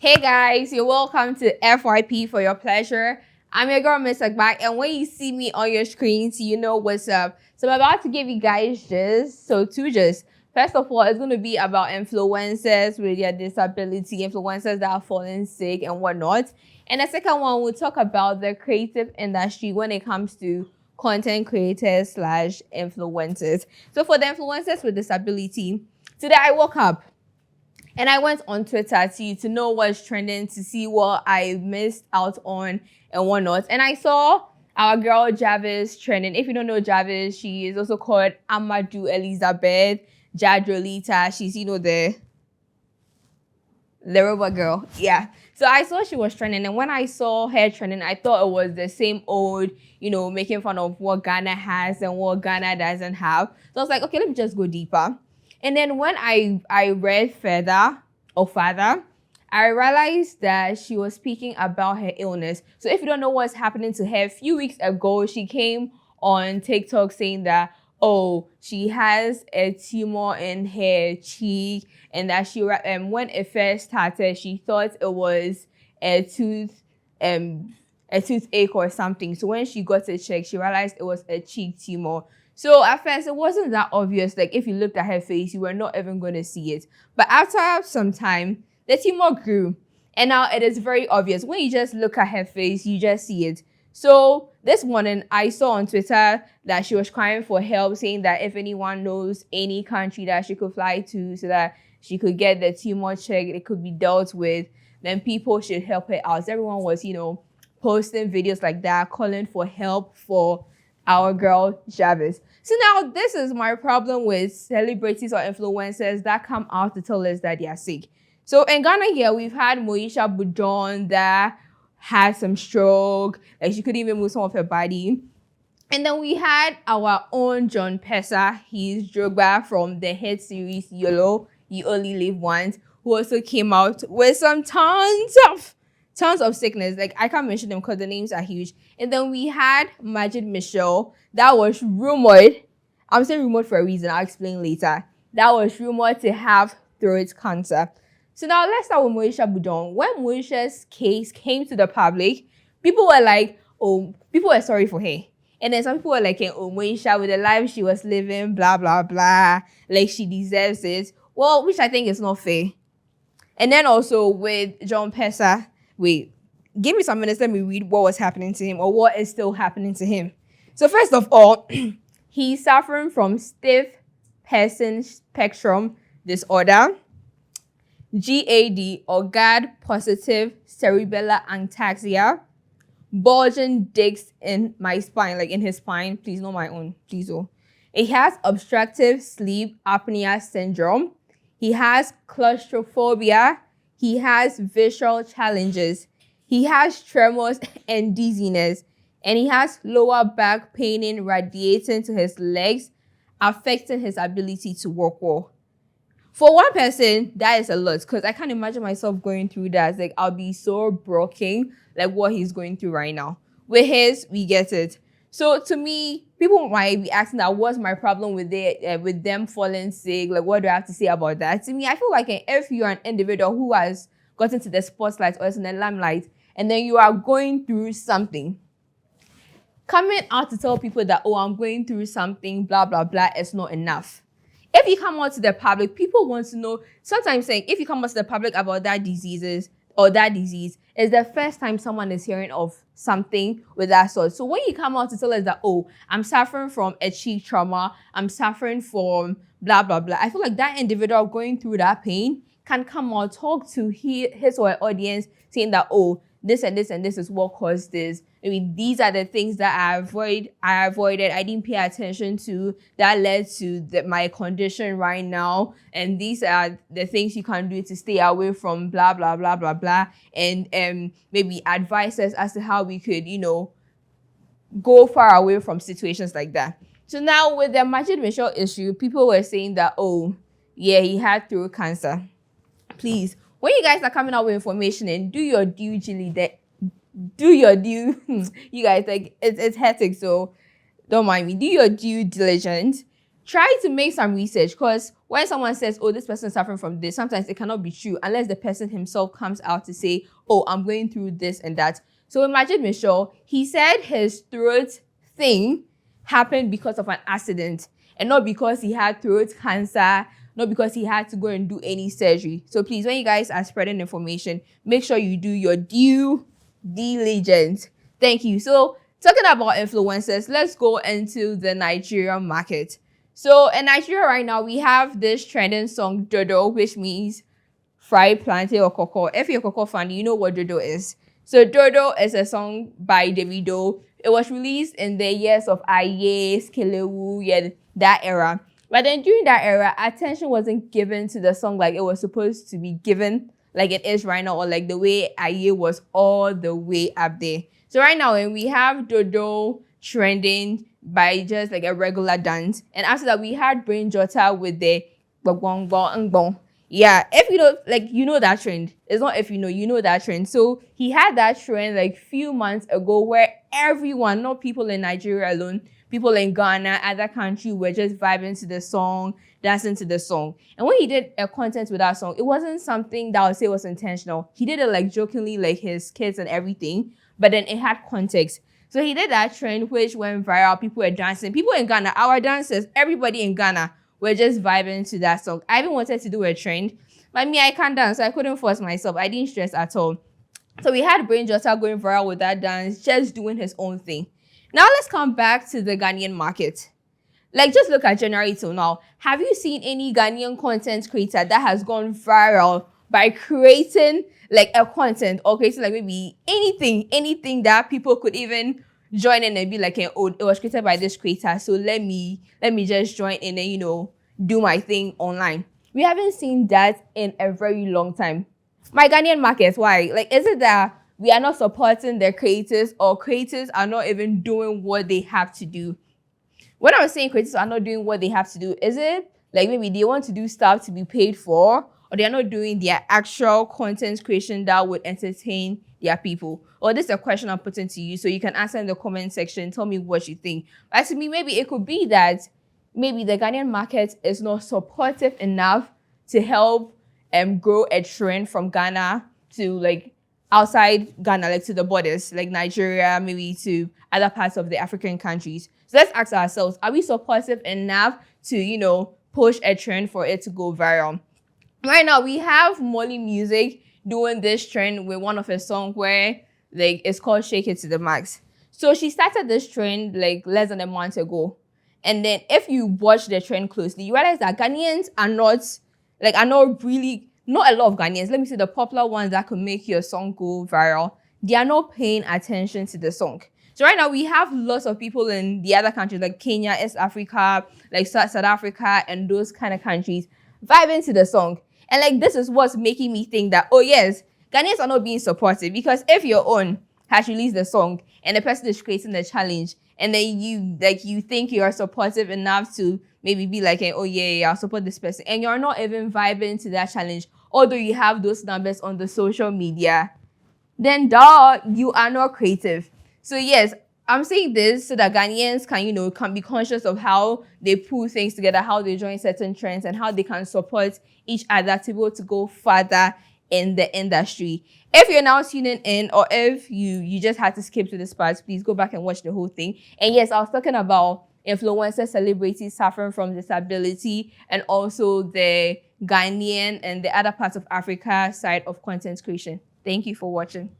Hey guys, you're welcome to FYP for your pleasure. I'm your girl, Miss Akbak, and when you see me on your screens, you know what's up. So I'm about to give you guys two gist. First of all, it's going to be about influencers with their disability, influencers that are falling sick and whatnot. And the second one, we'll talk about the creative industry when it comes to content creators slash influencers. So for the influencers with disability, today I woke up and I went on Twitter to know what's trending, to see what I missed out on and whatnot. And I saw our girl Jarvis trending. If you don't know Jarvis, she is also called Amadou Elizabeth Jadrolita. She's, the robot girl. Yeah. So I saw she was trending. And when I saw her trending, I thought it was the same old, making fun of what Ghana has and what Ghana doesn't have. So I was like, okay, let me just go deeper. And then when I read further, I realized that she was speaking about her illness. So if you don't know what's happening to her, a few weeks ago, she came on TikTok saying that, she has a tumor in her cheek, and that when it first started, she thought it was a toothache or something. So when she got it checked, she realized it was a cheek tumor. So at first, it wasn't that obvious. Like, if you looked at her face, you were not even going to see it. But after some time, the tumor grew. And now it is very obvious. When you just look at her face, you just see it. So this morning, I saw on Twitter that she was crying for help, saying that if anyone knows any country that she could fly to so that she could get the tumor checked, it could be dealt with, then people should help her out. So everyone was, posting videos like that, calling for help for our girl Jarvis. So now this is my problem with celebrities or influencers that come out to tell us that they are sick. So in Ghana here, we've had Moesha Buduong that had some stroke, like she couldn't even move some of her body. And then we had our own John Peasah, he's Drogba from the hit series Yolo, You Only Live Once, who also came out with some tons of sickness. Like, I can't mention them because the names are huge. And then we had Majid Michel that was rumored. I'm saying rumored for a reason. I'll explain later. That was rumored to have throat cancer. So now let's start with Moesha Buduong. When Moesha's case came to the public, people were like, people were sorry for her. And then some people were like, Moesha, with the life she was living, blah, blah, blah, like she deserves it. Well, which I think is not fair. And then also with John Peasah, wait, give me some minutes, let me read what was happening to him or what is still happening to him. So first of all, he's suffering from stiff person spectrum disorder, GAD or GAD positive cerebellar ataxia, bulging discs in my spine, like in his spine, please, not my own, please. He has obstructive sleep apnea syndrome. He has claustrophobia. He has visual challenges. He has tremors and dizziness. And he has lower back pain radiating to his legs, affecting his ability to walk well. For one person, that is a lot, because I can't imagine myself going through that. Like, I'll be so broken, like what he's going through right now. With his, we get it. So to me, people might be asking that, what's my problem with with them falling sick? Like, what do I have to say about that? To me, I feel like if you're an individual who has gotten to the spotlight or is in the limelight, and then you are going through something, coming out to tell people that, I'm going through something, blah, blah, blah, is not enough. If you come out to the public, people want to know, sometimes saying, if you come out to the public about that disease, it's the first time someone is hearing of something with that sort. So when you come out to tell us that, I'm suffering from a cheek trauma, I'm suffering from blah, blah, blah, I feel like that individual going through that pain can come out, talk to his or her audience, saying that, this and this and this is what caused this. I mean, these are the things that I avoided, I didn't pay attention to, that led to my condition right now. And these are the things you can do to stay away from blah, blah, blah, blah, blah. And maybe advise us as to how we could, go far away from situations like that. So now with the Majid Michel issue, people were saying that, he had throat cancer. Please, when you guys are coming out with information and do your due diligence, you guys, like, it's hectic, so don't mind me. Do your due diligence. try to make some research, because when someone says, oh, this person is suffering from this, sometimes it cannot be true unless the person himself comes out to say, oh, I'm going through this and that. So with Majid Michel, he said his throat thing happened because of an accident and not because he had throat cancer, not because he had to go and do any surgery. So please, when you guys are spreading information, make sure you do your due diligence. Thank you. So talking about influencers, let's go into the Nigerian market. So in Nigeria right now, we have this trending song Dodo, which means fried plantain or cocoa. If you're a cocoa fan, you know what Dodo is. So Dodo is a song by Davido. It was released in the years of Aye, Skelewu, yeah, that era. But then during that era, attention wasn't given to the song like it was supposed to be given, like it is right now, or like the way Aye was all the way up there. So right now, when we have Dodo trending by just like a regular dance, and after that, we had Brain Jota with the bong bong bong. Yeah, if you know, like, you know that trend. It's not if you know that trend. So he had that trend like few months ago where everyone, not people in Nigeria alone, people in Ghana, other countries were just vibing to the song, dancing to the song. And when he did a content with that song, it wasn't something that I would say was intentional. He did it like jokingly, like his kids and everything, but then it had context. So he did that trend, which went viral. People were dancing. People in Ghana, our dancers, everybody in Ghana, were just vibing to that song. I even wanted to do a trend, but me, I can't dance, so I couldn't force myself. I didn't stress at all. So we had Brain Jota going viral with that dance, just doing his own thing. Now let's come back to the Ghanaian market. Like, just look at January till now. Have you seen any Ghanaian content creator that has gone viral by creating like a content or creating like maybe anything that people could even join in and be like, oh, it was created by this creator, so let me just join in and, you know, do my thing online? We haven't seen that in a very long time. My Ghanaian market, why? Like, is it that we are not supporting their creators, or creators are not even doing what they have to do? When I was saying creators are not doing what they have to do, is it like maybe they want to do stuff to be paid for, or they are not doing their actual content creation that would entertain their people? Or this is a question I'm putting to you, so you can answer in the comment section. Tell me what you think. But to me, maybe it could be that maybe the Ghanaian market is not supportive enough to help grow a trend from Ghana to like outside Ghana, like to the borders, like Nigeria, maybe to other parts of the African countries. So let's ask ourselves, are we supportive enough to, you know, push a trend for it to go viral? Right now, we have Molly Music doing this trend with one of her songs where like it's called Shake It to the Max. So she started this trend like less than a month ago. And then if you watch the trend closely, you realize that Ghanaians are not a lot of Ghanaians, let me say the popular ones that could make your song go viral, they are not paying attention to the song. So right now we have lots of people in the other countries like Kenya, East Africa, like South Africa, and those kind of countries vibing to the song. And like this is what's making me think that, oh yes, Ghanaians are not being supportive, because if your own has released the song and the person is creating the challenge, and then you think you are supportive enough to maybe be like, oh yeah, I'll support this person, and you're not even vibing to that challenge, although you have those numbers on the social media, then you are not creative. So yes, I'm saying this so that Ghanaians can be conscious of how they pull things together, how they join certain trends, and how they can support each other to be able to go further in the industry. If you're now tuning in, or if you just had to skip to this part, please go back and watch the whole thing. And yes, I was talking about influencers, celebrities suffering from disability, and also the Ghanaian and the other parts of Africa side of content creation. Thank you for watching.